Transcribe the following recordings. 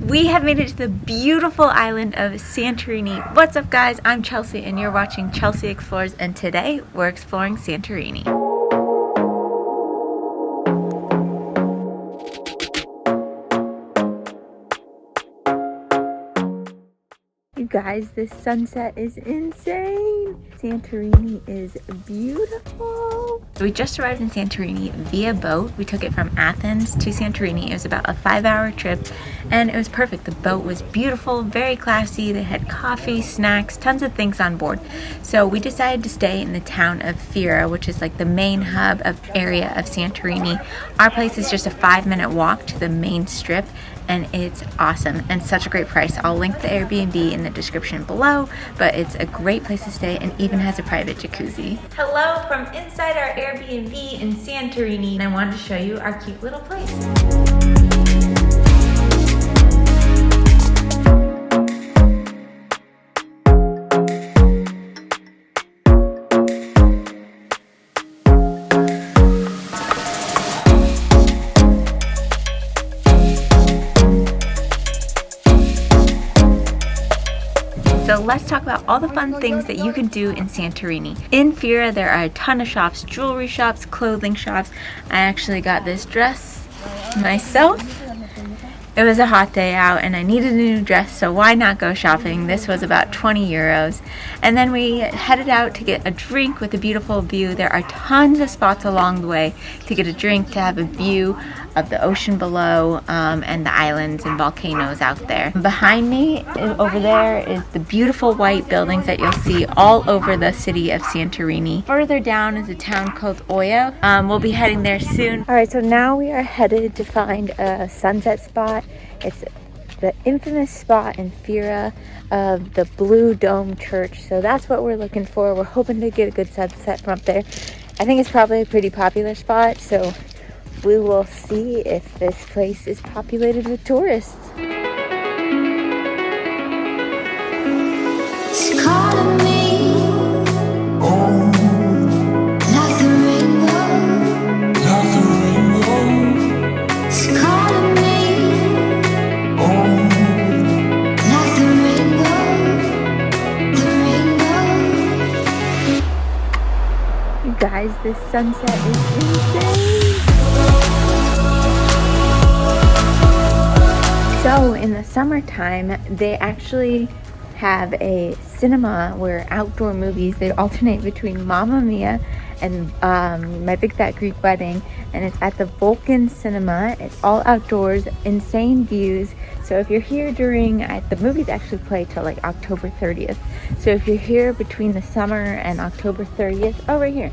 We have made it to the beautiful island of Santorini. What's up, guys? I'm Chelsea and you're watching Chelsea Explores, and today we're exploring Santorini. You guys, this sunset is insane. Santorini is beautiful. We just arrived in Santorini via boat. We took it from Athens to Santorini. It was about a 5-hour trip and it was perfect. The boat was beautiful, very classy. They had coffee, snacks, tons of things on board. So we decided to stay in the town of Fira, which is like the main hub of area of Santorini. Our place is just a 5-minute walk to the main strip, and it's awesome and such a great price. I'll link the Airbnb in the description below, but it's a great place to stay and even has a private jacuzzi. Hello from inside our Airbnb in Santorini, and I wanted to show you our cute little place. So let's talk about all the fun things that you can do in Santorini. In Fira, there are a ton of shops, jewelry shops, clothing shops. I actually got this dress myself. It was a hot day out and I needed a new dress, so why not go shopping? This was about 20 euros. And then we headed out to get a drink with a beautiful view. There are tons of spots along the way to get a drink, to have a view of the ocean below and the islands and volcanoes out there. Behind me over there is the beautiful white buildings that you'll see all over the city of Santorini. Further down is a town called Oya. We'll be heading there soon. All right, so now we are headed to find a sunset spot. It's the infamous spot in Fira of the Blue Dome Church. So that's what we're looking for. We're hoping to get a good sunset from up there. I think it's probably a pretty popular spot, so we will see if this place is populated with tourists. She's calling me, like the rainbow, like the rainbow. She's calling me, like the rainbow, the rainbow. You guys, this sunset is insane. So in the summertime, they actually have a cinema where outdoor movies, they alternate between Mamma Mia and My Big Fat Greek Wedding, and it's at the Vulcan Cinema. It's all outdoors, insane views. So if you're here during, the movies actually play till like October 30th. So if you're here between the summer and October 30th, oh, right here,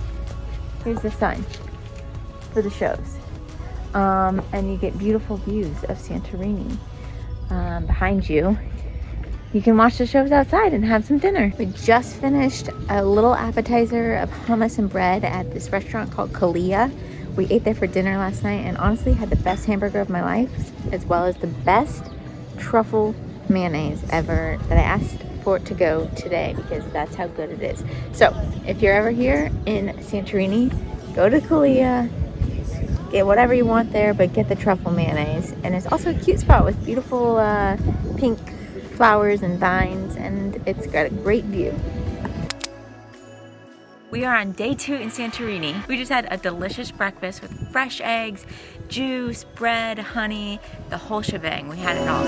here's the sign for the shows. And you get beautiful views of Santorini. Behind you. You can watch the shows outside and have some dinner. We just finished a little appetizer of hummus and bread at this restaurant called Kalia. We ate there for dinner last night and honestly had the best hamburger of my life, as well as the best truffle mayonnaise ever that I asked for it to go today because that's how good it is. So if you're ever here in Santorini, go to Kalia, get whatever you want there, but get the truffle mayonnaise. And it's also a cute spot with beautiful pink flowers and vines, and it's got a great view. We are on day 2 in Santorini. We just had a delicious breakfast with fresh eggs, juice, bread, honey, the whole shebang. We had it all.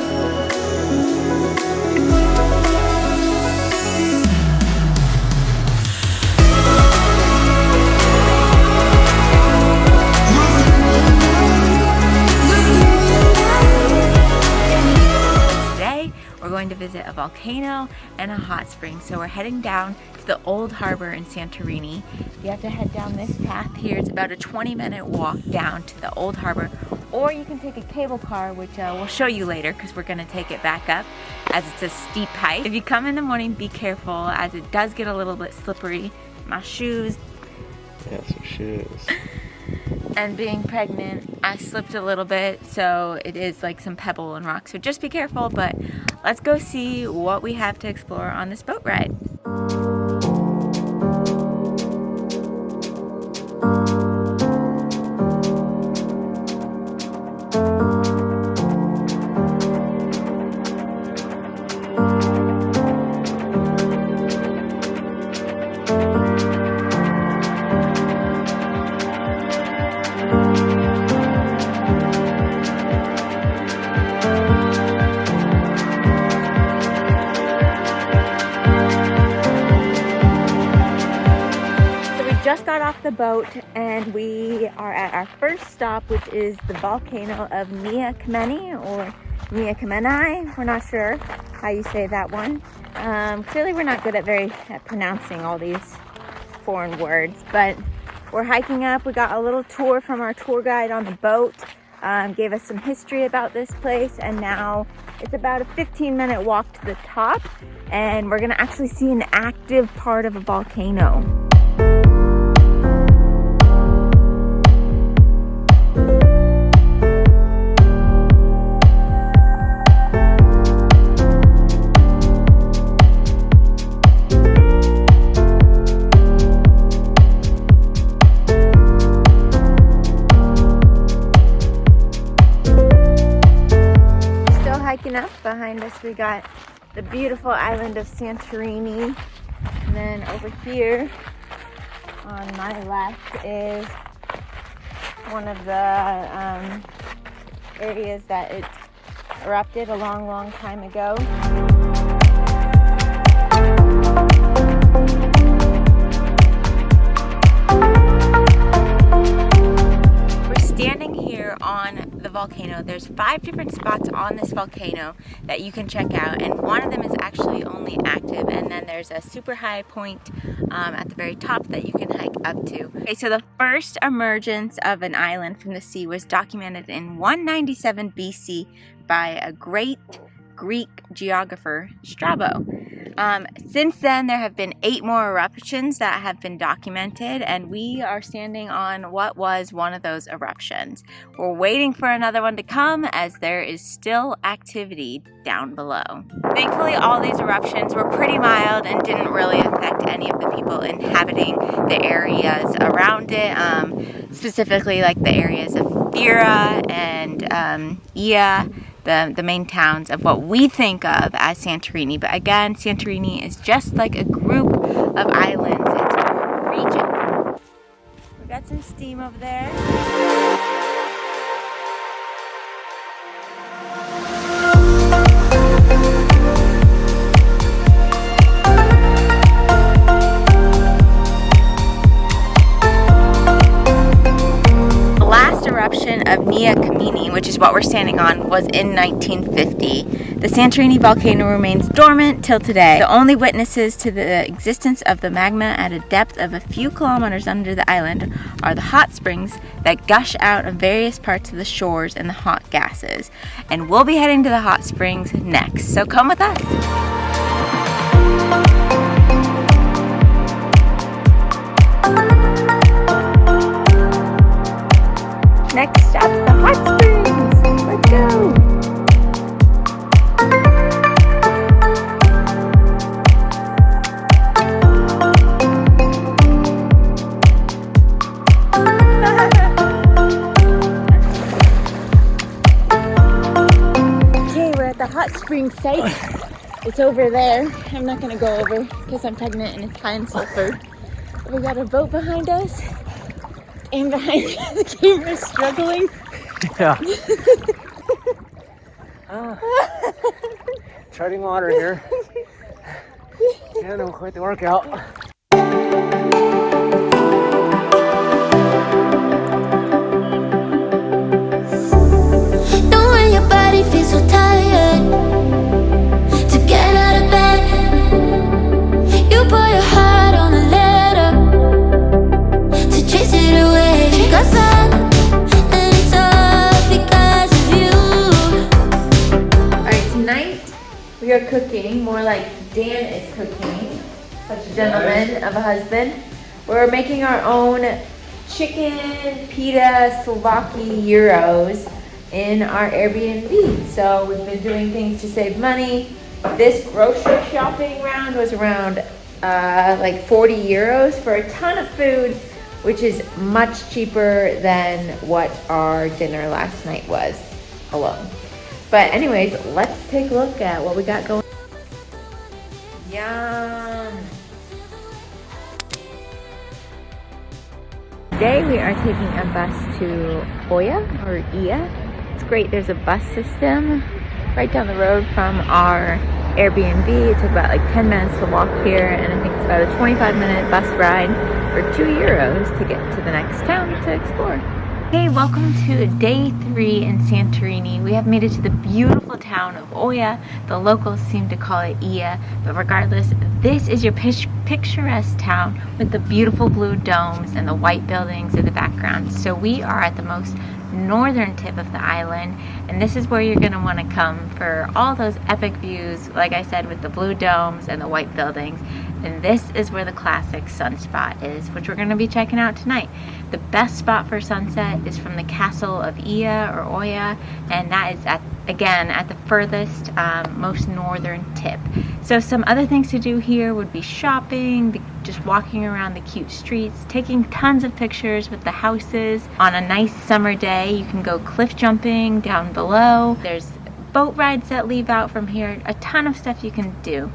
We're going to visit a volcano and a hot spring. So we're heading down to the old harbor in Santorini. You have to head down this path here. It's about a 20-minute walk down to the old harbor, or you can take a cable car, which we'll show you later because we're going to take it back up as it's a steep hike. If you come in the morning, be careful as it does get a little bit slippery. My shoes. Yeah, some shoes. And being pregnant, I slipped a little bit, so it is like some pebble and rock. So just be careful, but let's go see what we have to explore on this boat ride. just got off the boat and we are at our first stop, which is the volcano of Mia Kameni or Mia Kamenai. We're not sure how you say that one. Clearly we're not good at pronouncing all these foreign words, but we're hiking up. We got a little tour from our tour guide on the boat, gave us some history about this place, and now it's about a 15-minute walk to the top, and we're gonna actually see an active part of a volcano. Up behind us we got the beautiful island of Santorini, and then over here on my left is one of the areas that it erupted a long time ago. Standing here on the volcano, there's 5 different spots on this volcano that you can check out, and one of them is actually only active, and then there's a super high point at the very top that you can hike up to. Okay, so the first emergence of an island from the sea was documented in 197 BC by a great Greek geographer, Strabo. Since then, there have been 8 more eruptions that have been documented, and we are standing on what was one of those eruptions. We're waiting for another one to come, as there is still activity down below. Thankfully, all these eruptions were pretty mild and didn't really affect any of the people inhabiting the areas around it, specifically like the areas of Fira and Ia, the main towns of what we think of as Santorini. But again, Santorini is just like a group of islands. It's a region. We got some steam over there. Eruption of Mia Kameni, which is what we're standing on, was in 1950. The Santorini volcano remains dormant till today. The only witnesses to the existence of the magma at a depth of a few kilometers under the island are the hot springs that gush out of various parts of the shores and the hot gases. And we'll be heading to the hot springs next, so come with us. Next stop, the hot springs. Let's go. Okay, we're at the hot spring site. It's over there. I'm not gonna go over because I'm pregnant and it's high in sulfur. We got a boat behind us. And behind the camera is struggling. Yeah. Treading water here. And quite the workout. Know when your body feels so tired to get out of bed, you put your heart on a letter to chase it away. Alright, tonight we are cooking, more like Dan is cooking, such a gentleman of a husband. We're making our own chicken pita Slovaki gyros in our Airbnb. So we've been doing things to save money. This grocery shopping round was around like 40 euros for a ton of food, which is much cheaper than what our dinner last night was alone. But anyways, let's take a look at what we got going. Yum! Today we are taking a bus to Oya or Ia. It's great, there's a bus system right down the road from our Airbnb. It took about like 10 minutes to walk here, and I think it's about a 25-minute bus ride for €2 to get to the next town to explore. Hey, welcome to day 3 in Santorini. We have made it to the beautiful town of Oia. The locals seem to call it Ia, but regardless, this is your picturesque town with the beautiful blue domes and the white buildings in the background. So we are at the most northern tip of the island, and this is where you're going to want to come for all those epic views, like I said, with the blue domes and the white buildings. And this is where the classic sunspot is, which we're going to be checking out tonight. The best spot for sunset is from the castle of Ia or Oia, and that is again at the furthest, most northern tip. So some other things to do here would be shopping, just walking around the cute streets, taking tons of pictures with the houses. On a nice summer day, you can go cliff jumping down below. There's boat rides that leave out from here, a ton of stuff you can do.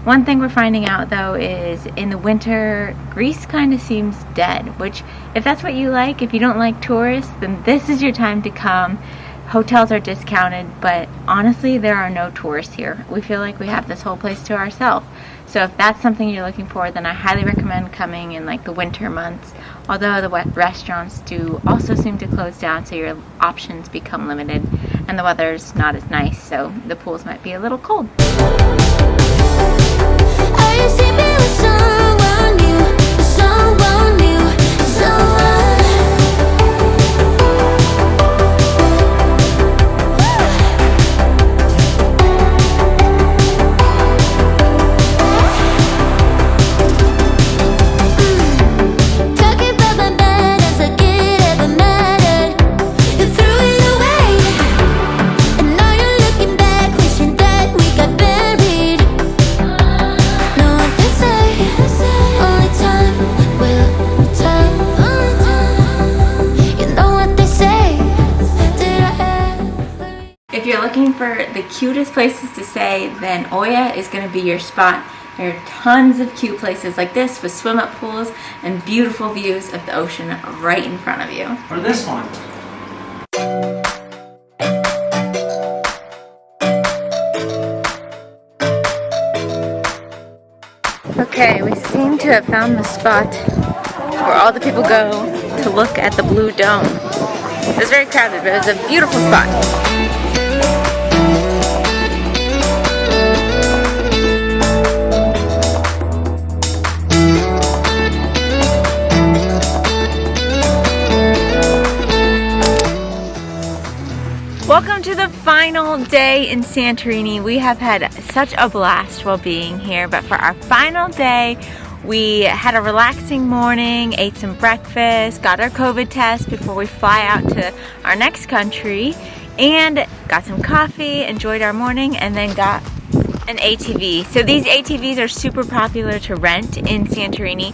One thing we're finding out though is in the winter, Greece kind of seems dead, which if that's what you like, if you don't like tourists, then this is your time to come. Hotels are discounted, but honestly, there are no tourists here. We feel like we have this whole place to ourselves. So if that's something you're looking for, then I highly recommend coming in like the winter months. Although the restaurants do also seem to close down, so your options become limited, and the weather's not as nice, so the pools might be a little cold. Are you sleeping with someone new? Someone new, someone. Talking about my bed as like it ever mattered. You threw it away, and now you're looking back, wishing that we got buried. Know what they say, only time will tell. You know what they say. Did I ever? If you're looking for the cutest places to stay, then Oia is going to be your spot. There are tons of cute places like this with swim-up pools and beautiful views of the ocean right in front of you. Or this one. Okay, we seem to have found the spot where all the people go to look at the blue dome. It was very crowded, but it was a beautiful spot. Welcome to the final day in Santorini. We have had such a blast while being here, but for our final day, we had a relaxing morning, ate some breakfast, got our COVID test before we fly out to our next country, and got some coffee, enjoyed our morning, and then got an ATV. So these ATVs are super popular to rent in Santorini.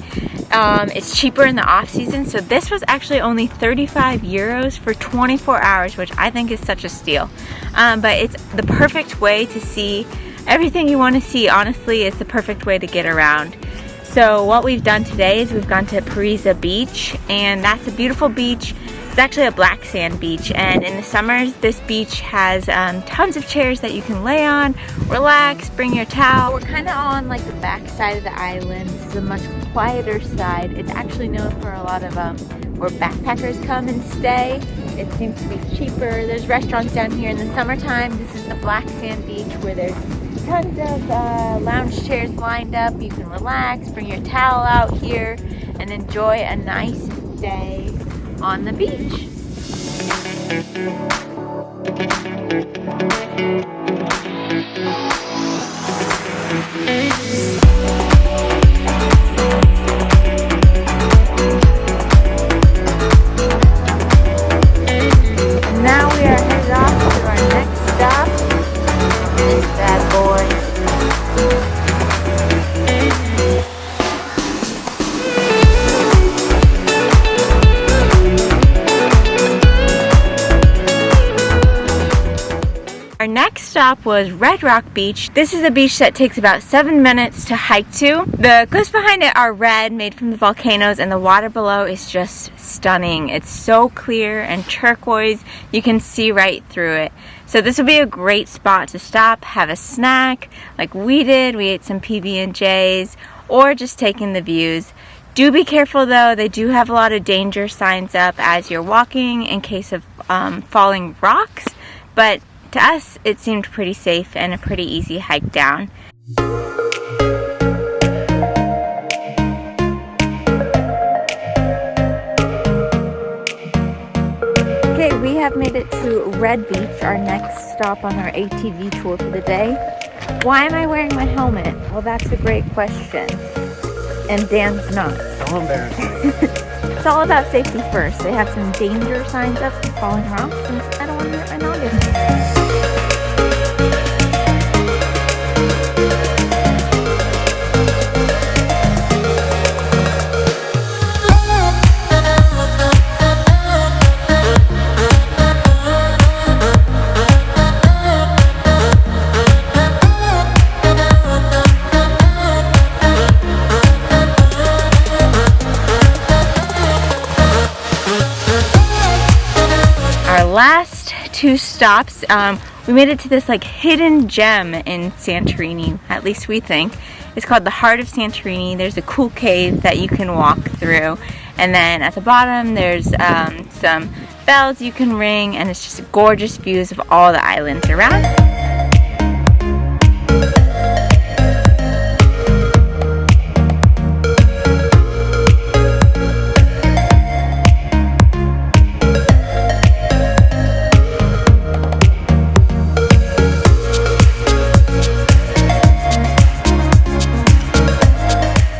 It's cheaper in the off season, so this was actually only €35 for 24 hours, which I think is such a steal. But it's the perfect way to see everything you want to see. Honestly, it's the perfect way to get around. So what we've done today is we've gone to Parisa Beach, and that's a beautiful beach. It's actually a black sand beach, and in the summers this beach has tons of chairs that you can lay on, relax, bring your towel. We're kind of on like the back side of the island. This is a much quieter side. It's actually known for a lot of where backpackers come and stay. It seems to be cheaper. There's restaurants down here in the summertime. This is the black sand beach where there's tons of lounge chairs lined up. You can relax, bring your towel out here, and enjoy a nice day on the beach. Now we are headed off to our next stop. This bad boy. Our next stop was Red Rock Beach. This is a beach that takes about 7 minutes to hike to. The cliffs behind it are red, made from the volcanoes, and the water below is just stunning. It's so clear and turquoise, you can see right through it. So So this would be a great spot to stop, have a snack like we did. We ate some PB&Js, or just take in the views. Do be careful though, they do have a lot of danger signs up as you're walking in case of falling rocks, but to us it seemed pretty safe and a pretty easy hike down. Okay, we have made it to Red Beach, our next stop on our ATV tour for the day. Why am I wearing my helmet? Well, that's a great question. And Dan's not. So embarrassing. It's all about safety first. They have some danger signs up for falling rocks, and I don't want to hurt my noggin. Last two stops, we made it to this like hidden gem in Santorini, at least we think. It's called the Heart of Santorini. There's a cool cave that you can walk through, and then at the bottom there's some bells you can ring, and it's just gorgeous views of all the islands around.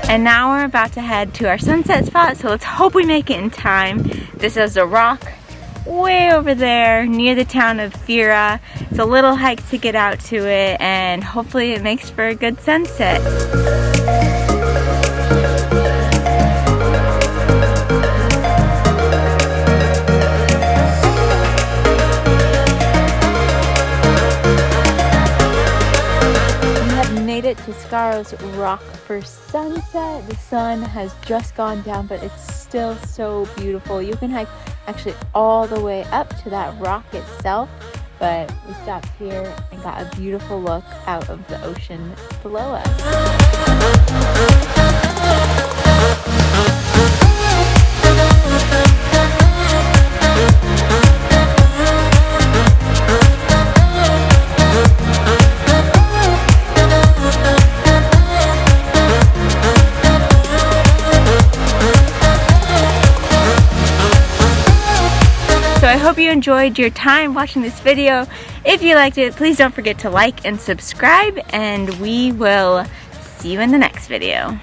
And now we're about to head to our sunset spot, so let's hope we make it in time. This is a rock way over there near the town of Fira. It's a little hike to get out to it, and hopefully it makes for a good sunset. It to Scaro's rock for sunset. The sun has just gone down, but it's still so beautiful. You can hike actually all the way up to that rock itself, but we stopped here and got a beautiful look out of the ocean below us. So I hope you enjoyed your time watching this video. If you liked it, please don't forget to like and subscribe, and we will see you in the next video.